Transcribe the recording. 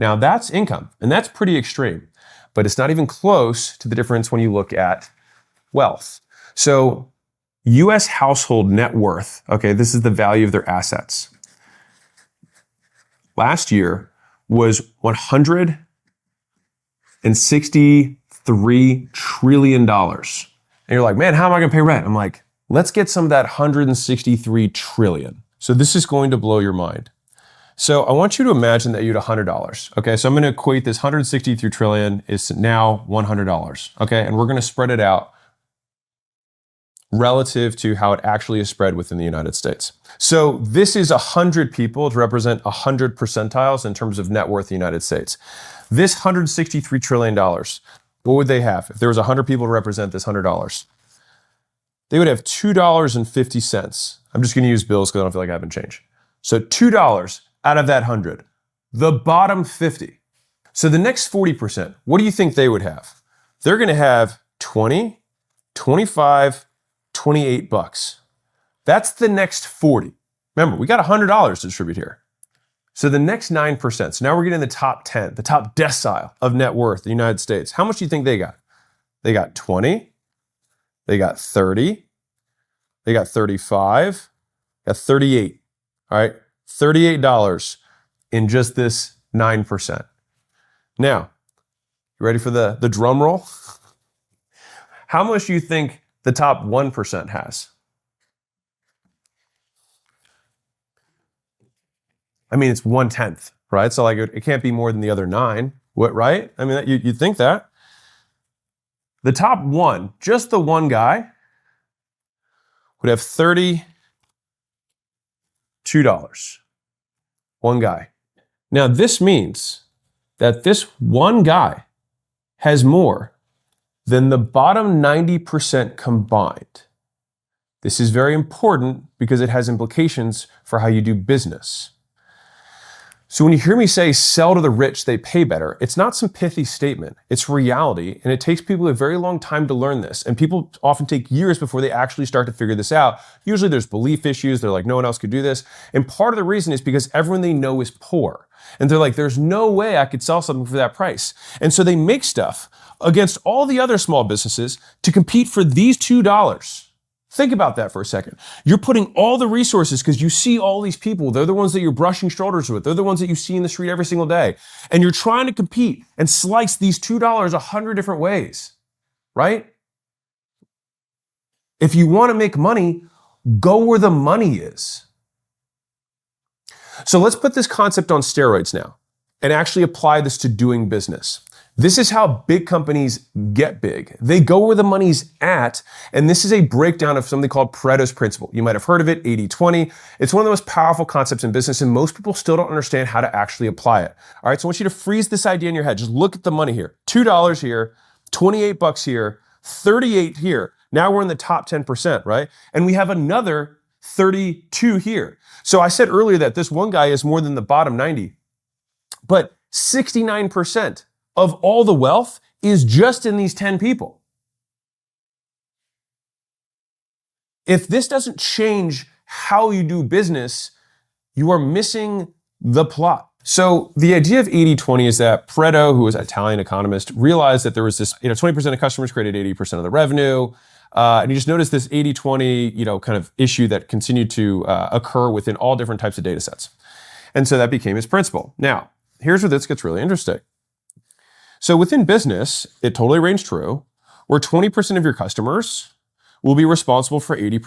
Now that's income, and that's pretty extreme, but it's not even close to the difference when you look at wealth. So US household net worth, okay, this is the value of their assets. Last year was $163 trillion. And you're like, man, how am I gonna pay rent? I'm like, let's get some of that 163 trillion. So this is going to blow your mind. So I want you to imagine that you had $100. Okay, so I'm gonna equate this 163 trillion is now $100. Okay, and we're gonna spread it out relative to how it actually is spread within the United States. So this is 100 people to represent 100 percentiles in terms of net worth in the United States. This $163 trillion, what would they have? If there was 100 people to represent this $100, they would have $2.50. I'm just gonna use bills because I don't feel like I haven't changed. So $2 out of that 100, the bottom 50. So the next 40%, what do you think they would have? They're gonna have 20, 25, 28 bucks. That's the next 40. Remember, we got $100 to distribute here. So the next 9%, so now we're getting the top 10, the top decile of net worth in the United States. How much do you think they got? They got 20, they got 30, they got 35, got 38, all right? $38 in just this 9%. Now, you ready for the drum roll? How much do you think the top 1% has? I mean, it's 1/10, right? So like it can't be more than the other 9, what, right? I mean, you'd think that. The top one, just the one guy, would have $32. One guy. Now this means that this one guy has more than the bottom 90% combined. This is very important because it has implications for how you do business. So when you hear me say sell to the rich, they pay better, it's not some pithy statement. It's reality, and it takes people a very long time to learn this. And people often take years before they actually start to figure this out. Usually there's belief issues. They're like, no one else could do this. And part of the reason is because everyone they know is poor. And they're like, there's no way I could sell something for that price. And so they make stuff against all the other small businesses to compete for these $2. Think about that for a second. You're putting all the resources because you see all these people. They're the ones that you're brushing shoulders with. They're the ones that you see in the street every single day. And you're trying to compete and slice these $2 100 different ways, right? If you want to make money, go where the money is. So let's put this concept on steroids now and actually apply this to doing business. This is how big companies get big. They go where the money's at, and this is a breakdown of something called Pareto's principle. You might have heard of it, 80-20. It's one of the most powerful concepts in business, and most people still don't understand how to actually apply it. All right, so I want you to freeze this idea in your head. Just look at the money here. $2 here, 28 bucks here, 38 here. Now we're in the top 10%, right? And we have another 32 here. So I said earlier that this one guy is more than the bottom 90, but 69% of all the wealth is just in these 10 people. If this doesn't change how you do business, you are missing the plot. So the idea of 80-20 is that Pareto, who was an Italian economist, realized that there was this, 20% of customers created 80% of the revenue. And you just noticed this 80-20, kind of issue that continued to occur within all different types of data sets. And so that became his principle. Now, here's where this gets really interesting. So within business, it totally rings true, where 20% of your customers will be responsible for 80%